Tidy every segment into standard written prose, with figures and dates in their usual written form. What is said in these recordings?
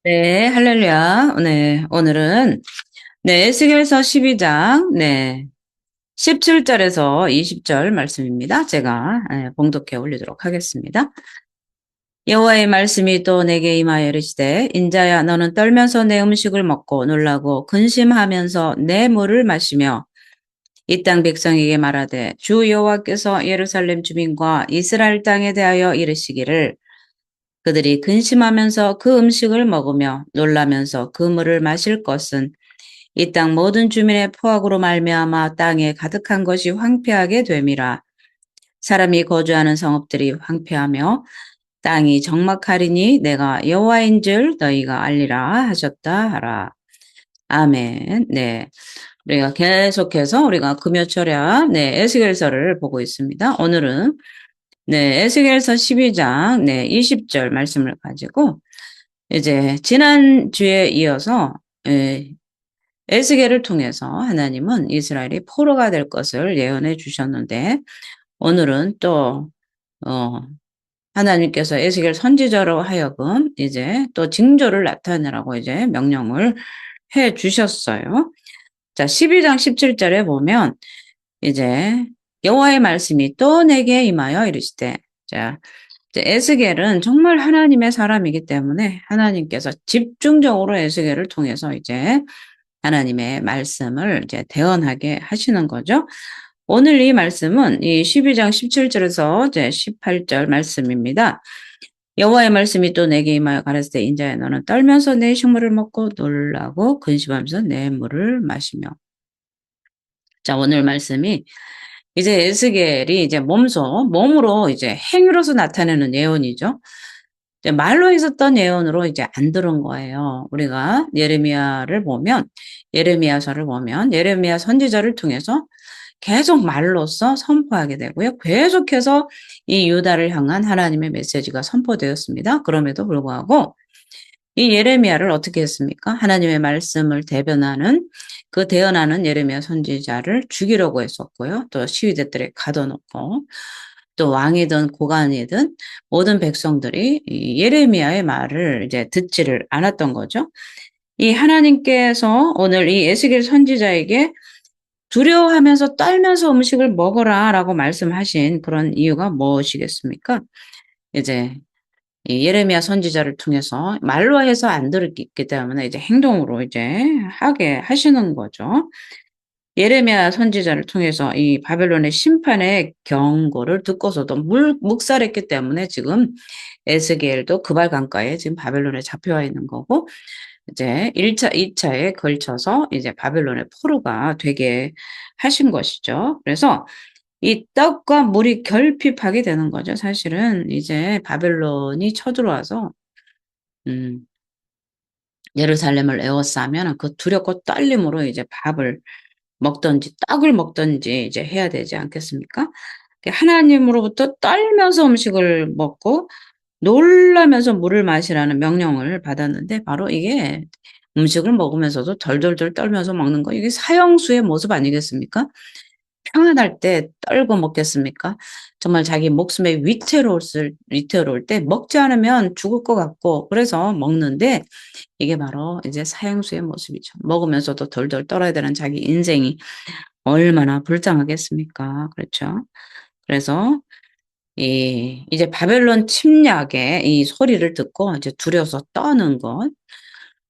네, 할렐루야. 네, 오늘은, 에스겔서 12장, 17절에서 20절 말씀입니다. 제가, 봉독해 올리도록 하겠습니다. 여호와의 말씀이 또 내게 임하여 이르시되, 인자야, 너는 떨면서 내 음식을 먹고 놀라고 근심하면서 내 물을 마시며, 이 땅 백성에게 말하되, 주 여호와께서 예루살렘 주민과 이스라엘 땅에 대하여 이르시기를, 그들이 근심하면서 그 음식을 먹으며 놀라면서 그 물을 마실 것은 이 땅 모든 주민의 포악으로 말미암아 땅에 가득한 것이 황폐하게 됨이라. 사람이 거주하는 성읍들이 황폐하며 땅이 적막하리니 내가 여호와인 줄 너희가 알리라 하셨다 하라. 아멘. 네. 우리가 계속해서 우리가 금요철야 에스겔서를 보고 있습니다. 오늘은 에스겔서 12장 20절 말씀을 가지고 이제 지난주에 이어서 에스겔을 통해서 하나님은 이스라엘이 포로가 될 것을 예언해 주셨는데 오늘은 또 하나님께서 에스겔 선지자로 하여금 이제 또 징조를 나타내라고 이제 명령을 해 주셨어요. 자, 12장 17절에 보면 이제 여호와의 말씀이 또 내게 임하여 이르시되, 자, 에스겔은 정말 하나님의 사람이기 때문에 하나님께서 집중적으로 에스겔을 통해서 이제 하나님의 말씀을 이제 대언하게 하시는 거죠. 오늘 이 말씀은 이 12장 17절에서 이제 18절 말씀입니다. 여호와의 말씀이 또 내게 임하여 가라사대 인자야 너는 떨면서 내 식물을 먹고 놀라고 근심하면서 내 물을 마시며. 자, 오늘 말씀이 이제 에스겔이 이제 몸으로 이제 행위로서 나타내는 예언이죠. 이제 말로 있었던 예언으로 이제 안 들은 거예요. 우리가 예레미야서를 보면 예레미야 선지자를 통해서 계속 말로써 선포하게 되고요. 계속해서 이 유다를 향한 하나님의 메시지가 선포되었습니다. 그럼에도 불구하고 이 예레미야를 어떻게 했습니까? 하나님의 말씀을 대변하는 그 대언하는 예레미야 선지자를 죽이려고 했었고요. 또 시위대들에 가둬놓고 또 왕이든 고관이든 모든 백성들이 이 예레미야의 말을 이제 듣지를 않았던 거죠. 이 하나님께서 오늘 이 에스겔 선지자에게 두려워하면서 떨면서 음식을 먹어라라고 말씀하신 그런 이유가 무엇이겠습니까? 이제 이 예레미야 선지자를 통해서 말로 해서 안 들었기 때문에 이제 행동으로 이제 하게 하시는 거죠. 예레미야 선지자를 통해서 이 바벨론의 심판의 경고를 듣고서도 묵살했기 때문에 지금 에스겔도 그발 강가에 지금 바벨론에 잡혀와 있는 거고 이제 1차, 2차에 걸쳐서 이제 바벨론의 포로가 되게 하신 것이죠. 그래서 이 떡과 물이 결핍하게 되는 거죠. 사실은 이제 바벨론이 쳐들어와서 음, 예루살렘을 에워싸면 그 두렵고 떨림으로 이제 밥을 먹든지 떡을 먹든지 이제 해야 되지 않겠습니까? 하나님으로부터 떨면서 음식을 먹고 놀라면서 물을 마시라는 명령을 받았는데 바로 이게 음식을 먹으면서도 덜덜덜 떨면서 먹는 거 이게 사형수의 모습 아니겠습니까? 평안할 때 떨고 먹겠습니까? 정말 자기 목숨에 위태로울 때 먹지 않으면 죽을 것 같고 그래서 먹는데 이게 바로 이제 사형수의 모습이죠. 먹으면서도 덜덜 떨어야 되는 자기 인생이 얼마나 불쌍하겠습니까? 그렇죠? 그래서 이제 바벨론 침략의 이 소리를 듣고 이제 두려워서 떠는 것.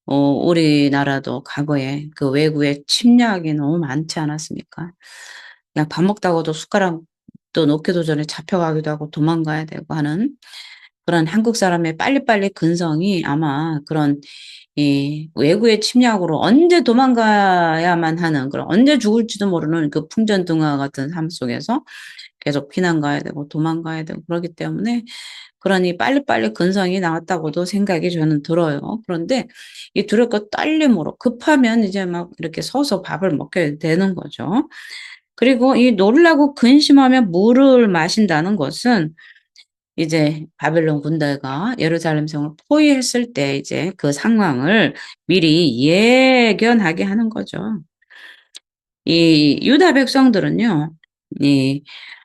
우리나라도 과거에 그 외국의 침략이 너무 많지 않았습니까? 그냥 밥 먹다가도 숟가락도 놓기도 전에 잡혀가기도 하고 도망가야 되고 하는 그런 한국 사람의 빨리빨리 근성이 아마 그런 이 외국의 침략으로 언제 도망가야만 하는 그런 언제 죽을지도 모르는 그 풍전등화 같은 삶 속에서 계속 피난 가야 되고 도망가야 되고 그러기 때문에 그러니 빨리빨리 근성이 나왔다고도 생각이 저는 들어요. 그런데 이 두렵고 떨림으로 급하면 이제 막 이렇게 서서 밥을 먹게 되는 거죠. 그리고 이 놀라고 근심하며 물을 마신다는 것은 이제 바벨론 군대가 예루살렘 성을 포위했을 때 이제 그 상황을 미리 예견하게 하는 거죠. 이 유다 백성들은요, 이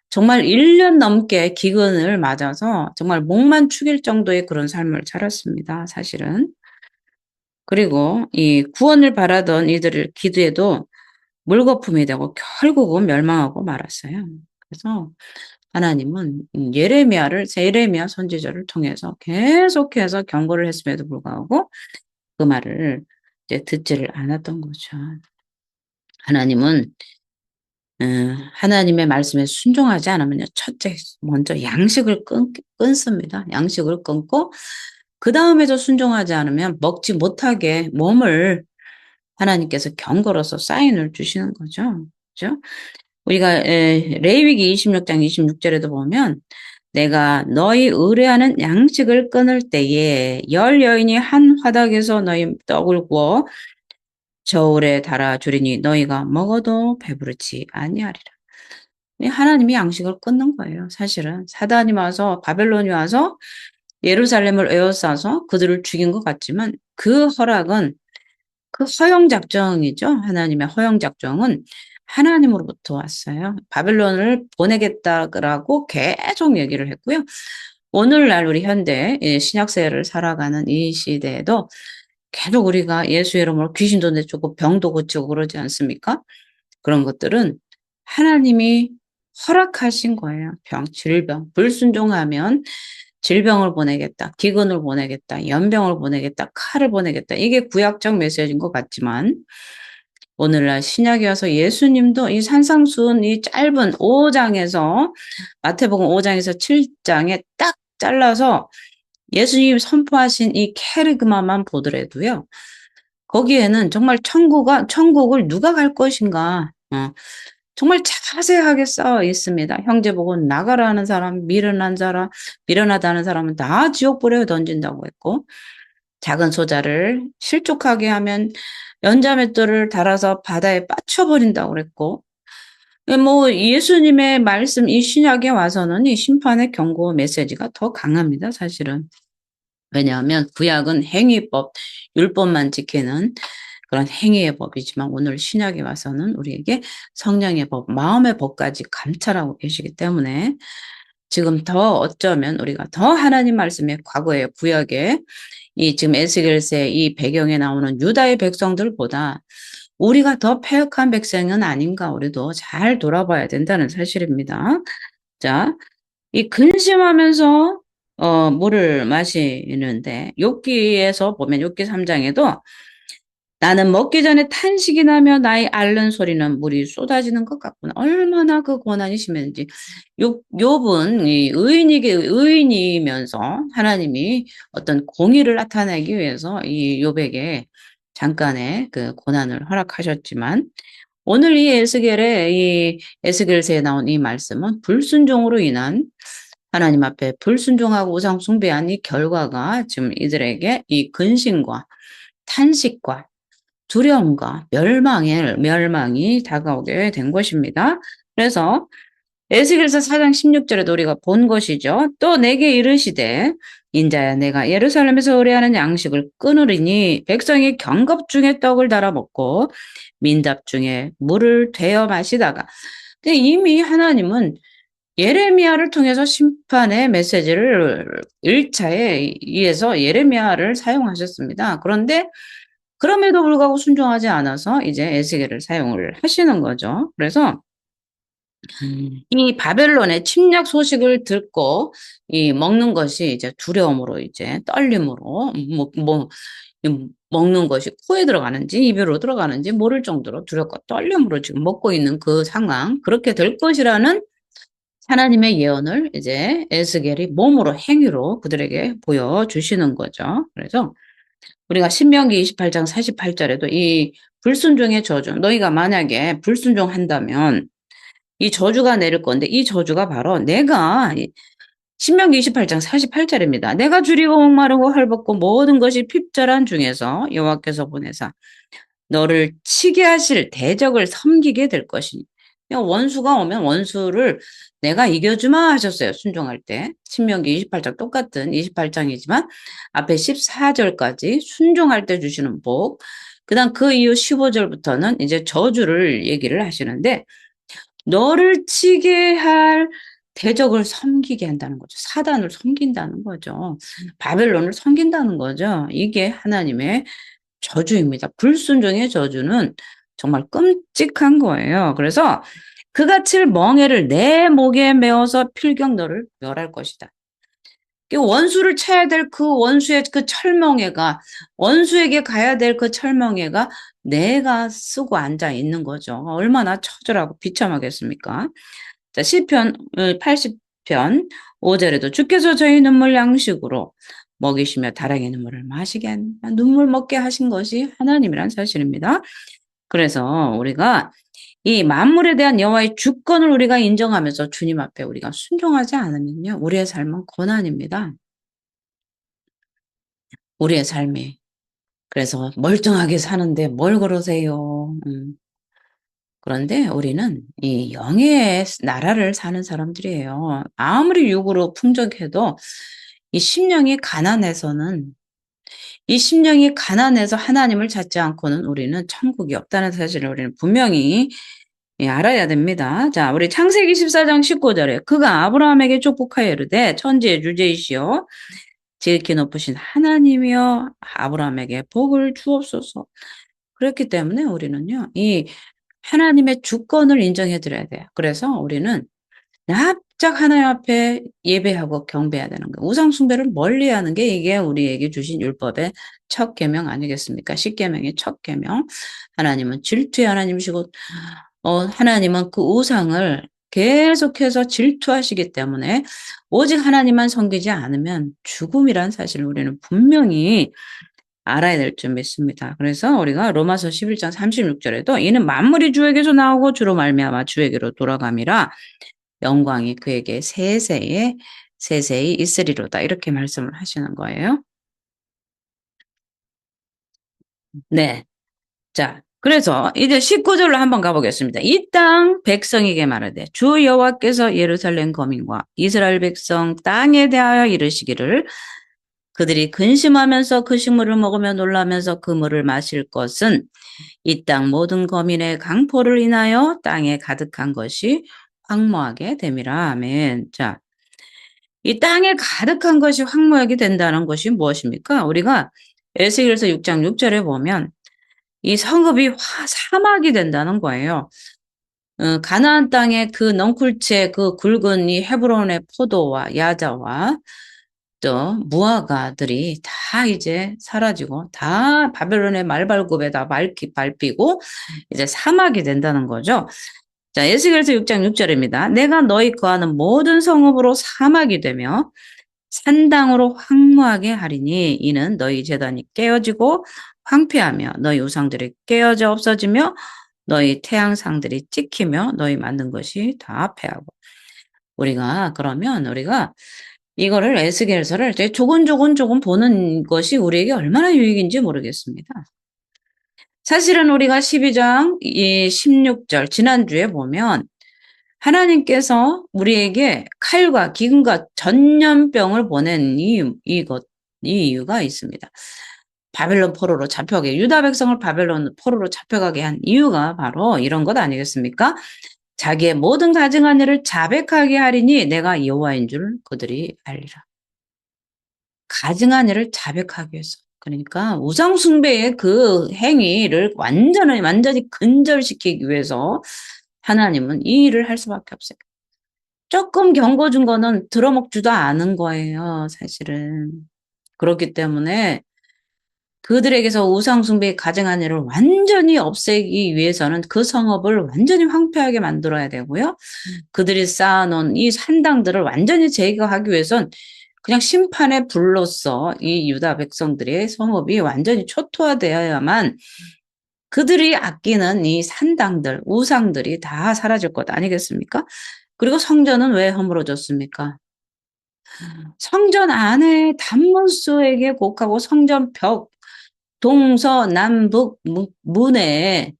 정말 1년 넘게 기근을 맞아서 정말 목만 축일 정도의 그런 삶을 살았습니다, 사실은. 그리고 이 구원을 바라던 이들을 기도에도 물거품이 되고 결국은 멸망하고 말았어요. 그래서 하나님은 예레미야 선지자를 통해서 계속해서 경고를 했음에도 불구하고 그 말을 이제 듣지를 않았던 거죠. 하나님은 하나님의 말씀에 순종하지 않으면요. 첫째 먼저 양식을 끊습니다. 양식을 끊고 그다음에도 순종하지 않으면 먹지 못하게 몸을 하나님께서 경고로서 사인을 주시는 거죠. 그죠? 우리가 레위기 26장 26절에도 보면 내가 너희 의뢰하는 양식을 끊을 때에 열 여인이 한 화덕에서 너희 떡을 구워 저울에 달아 주리니 너희가 먹어도 배부르지 아니하리라. 하나님이 양식을 끊는 거예요. 사실은 사단이 와서 바벨론이 와서 예루살렘을 에워싸서 그들을 죽인 것 같지만 그 허락은 그 허영 작정이죠. 하나님의 허영 작정은 하나님으로부터 왔어요. 바벨론을 보내겠다라고 계속 얘기를 했고요. 오늘날 우리 현대 신약세를 살아가는 이 시대에도 계속 우리가 예수의 이름으로 귀신도 내쫓고 병도 고치고 그러지 않습니까? 그런 것들은 하나님이 허락하신 거예요. 질병. 불순종하면 질병을 보내겠다, 기근을 보내겠다, 연병을 보내겠다, 칼을 보내겠다. 이게 구약적 메시지인 것 같지만 오늘날 신약에 와서 예수님도 이 산상수훈 이 짧은 5장에서 마태복음 5장에서 7장에 딱 잘라서 예수님이 선포하신 이 케르그마만 보더라도요. 거기에는 정말 천국을 누가 갈 것인가 정말 자세하게 써 있습니다. 형제 보고 나가라는 사람, 미련하다는 사람은 다 지옥불에 던진다고 했고 작은 소자를 실족하게 하면 연자맷돌을 달아서 바다에 빠쳐버린다고 그랬고 뭐 예수님의 말씀 이 신약에 와서는 이 심판의 경고 메시지가 더 강합니다. 사실은. 왜냐하면 구약은 행위법, 율법만 지키는 그런 행위의 법이지만 오늘 신약에 와서는 우리에게 성령의 법, 마음의 법까지 감찰하고 계시기 때문에 지금 더 어쩌면 우리가 더 하나님 말씀의 과거의 구약에 이 지금 에스겔서의 이 배경에 나오는 유다의 백성들보다 우리가 더 패역한 백성은 아닌가 우리도 잘 돌아봐야 된다는 사실입니다. 자, 이 근심하면서 물을 마시는데 욥기에서 보면 욥기 3장에도 나는 먹기 전에 탄식이 나며 나의 앓는 소리는 물이 쏟아지는 것 같구나. 얼마나 그 고난이 심했는지. 욥은 이 의인이면서 하나님이 어떤 공의를 나타내기 위해서 이 욥에게 잠깐의 그 고난을 허락하셨지만 오늘 이 에스겔서에 나온 이 말씀은 불순종으로 인한 하나님 앞에 불순종하고 우상 숭배한 이 결과가 지금 이들에게 이 근심과 탄식과 두려움과 멸망이 다가오게 된 것입니다. 그래서 에스겔서 4장 16절에도 우리가 본 것이죠. 또 내게 이르시되 인자야 내가 예루살렘에서 의뢰하는 양식을 끊으리니 백성이 경겁 중에 떡을 달아 먹고 민답 중에 물을 되어 마시다가 이미 하나님은 예레미야를 통해서 심판의 메시지를 1차에 의해서 예레미야를 사용하셨습니다. 그런데 그럼에도 불구하고 순종하지 않아서 이제 에스겔을 사용을 하시는 거죠. 그래서 이 바벨론의 침략 소식을 듣고 이 먹는 것이 이제 두려움으로 이제 떨림으로 먹는 것이 코에 들어가는지 입으로 들어가는지 모를 정도로 두렵고 떨림으로 지금 먹고 있는 그 상황 그렇게 될 것이라는 하나님의 예언을 이제 에스겔이 몸으로 행위로 그들에게 보여주시는 거죠. 그래서 우리가 신명기 28장 48절에도 이 불순종의 저주, 너희가 만약에 불순종한다면 이 저주가 내릴 건데 이 저주가 바로 내가 신명기 28장 48절입니다. 내가 줄이고 목마르고 헐벗고 모든 것이 핍절한 중에서 여호와께서 보내사 너를 치게 하실 대적을 섬기게 될 것이니 원수가 오면 원수를 내가 이겨주마 하셨어요. 순종할 때. 신명기 28장 똑같은 28장이지만 앞에 14절까지 순종할 때 주시는 복. 그다음 그 이후 15절부터는 이제 저주를 얘기를 하시는데 너를 치게 할 대적을 섬기게 한다는 거죠. 사단을 섬긴다는 거죠. 바벨론을 섬긴다는 거죠. 이게 하나님의 저주입니다. 불순종의 저주는 정말 끔찍한 거예요. 그래서 그같이 멍에를 내 목에 메어서 필경 너를 멸할 것이다. 원수를 쳐야 될 그 원수의 그 철멍에가, 원수에게 가야 될 그 철멍에가 내가 쓰고 앉아 있는 거죠. 얼마나 처절하고 비참하겠습니까? 자, 시편 80편 5절에도 주께서 저희 눈물 양식으로 먹이시며 다랑의 눈물을 마시게 한 눈물 먹게 하신 것이 하나님이란 사실입니다. 그래서 우리가 이 만물에 대한 여호와의 주권을 우리가 인정하면서 주님 앞에 우리가 순종하지 않으면요, 우리의 삶은 고난입니다. 우리의 삶이. 그래서 멀쩡하게 사는데 뭘 그러세요? 그런데 우리는 이 영의 나라를 사는 사람들이에요. 아무리 육으로 풍족해도 이 심령이 가난해서는, 이 심령이 가난해서 하나님을 찾지 않고는 우리는 천국이 없다는 사실을 우리는 분명히 알아야 됩니다. 자, 우리 창세기 14장 19절에 그가 아브라함에게 축복하여 이르되 천지의 주제이시여 지극히 높으신 하나님이여 아브라함에게 복을 주옵소서. 그렇기 때문에 우리는요, 이 하나님의 주권을 인정해 드려야 돼요. 그래서 우리는 납작 하나님 앞에 예배하고 경배해야 되는 거예요. 우상 숭배를 멀리하는 게 이게 우리에게 주신 율법의 첫 계명 아니겠습니까? 십계명의 첫 계명. 하나님은 질투의 하나님이시고 하나님은 그 우상을 계속해서 질투하시기 때문에 오직 하나님만 섬기지 않으면 죽음이란 사실을 우리는 분명히 알아야 될 줄 믿습니다. 그래서 우리가 로마서 11장 36절에도 이는 만물이 주에게서 나오고 주로 말미암아 주에게로 돌아감이라 영광이 그에게 세세히 있으리로다. 이렇게 말씀을 하시는 거예요. 네. 자, 그래서 이제 19절로 한번 가보겠습니다. 이 땅 백성에게 말하되 주 여호와께서 예루살렘 거민과 이스라엘 백성 땅에 대하여 이르시기를 그들이 근심하면서 그 식물을 먹으며 놀라면서 그 물을 마실 것은 이 땅 모든 거민의 강포를 인하여 땅에 가득한 것이 황무하게 됨이라. 아멘. 자, 이 땅에 가득한 것이 황무하게 된다는 것이 무엇입니까? 우리가 에스겔서 6장 6절에 보면 이 성읍이 사막이 된다는 거예요. 가나안 땅의 그 넝쿨째 그 굵은 이 헤브론의 포도와 야자와 또 무화과들이 다 이제 사라지고 다 바벨론의 말발굽에 다 밟히고 이제 사막이 된다는 거죠. 자, 에스겔서 6장 6절입니다. 내가 너희 거하는 모든 성읍으로 사막이 되며 산당으로 황무하게 하리니 이는 너희 제단이 깨어지고 황폐하며 너희 우상들이 깨어져 없어지며 너희 태양상들이 찍히며 너희 만든 것이 다 패하고. 그러면 우리가 이거를 에스겔서를 조금 보는 것이 우리에게 얼마나 유익인지 모르겠습니다. 사실은 우리가 12장 16절 지난주에 보면 하나님께서 우리에게 칼과 기근과 전염병을 보낸 이유가 있습니다. 바벨론 포로로 잡혀가게, 유다 백성을 바벨론 포로로 잡혀가게 한 이유가 바로 이런 것 아니겠습니까? 자기의 모든 가증한 일을 자백하게 하리니 내가 여호와인 줄 그들이 알리라. 가증한 일을 자백하기 위해서. 그러니까 우상 숭배의 그 행위를 완전히 근절시키기 위해서 하나님은 이 일을 할 수밖에 없어요. 조금 경고 준 거는 들어먹지도 않은 거예요, 사실은. 그렇기 때문에 그들에게서 우상 숭배의 가증한 일을 완전히 없애기 위해서는 그 성읍을 완전히 황폐하게 만들어야 되고요. 그들이 쌓아놓은 이 산당들을 완전히 제거하기 위해선 그냥 심판의 불로써 이 유다 백성들의 성읍이 완전히 초토화되어야만 그들이 아끼는 이 산당들, 우상들이 다 사라질 것 아니겠습니까? 그리고 성전은 왜 허물어졌습니까? 성전 안에 단문수에게 곡하고 성전 벽, 동서남북 문에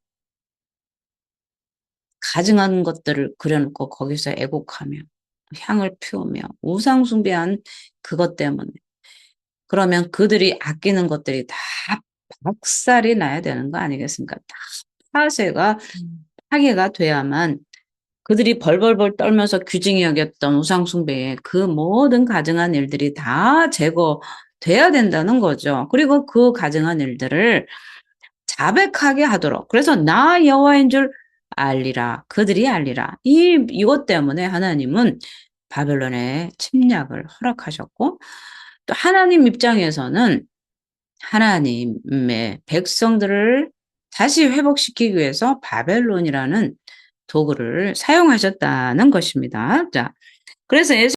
가증한 것들을 그려놓고 거기서 애곡하며 향을 피우며 우상 숭배한 그것 때문에 그러면 그들이 아끼는 것들이 다 박살이 나야 되는 거 아니겠습니까? 다 파괴가 돼야만 그들이 벌벌벌 떨면서 귀중히 여겼던 우상 숭배의 그 모든 가증한 일들이 다 돼야 된다는 거죠. 그리고 그 가증한 일들을 자백하게 하도록. 그래서 나 여호와인 줄 알리라. 그들이 알리라. 이것 때문에 하나님은 바벨론의 침략을 허락하셨고, 또 하나님 입장에서는 하나님의 백성들을 다시 회복시키기 위해서 바벨론이라는 도구를 사용하셨다는 것입니다. 자, 그래서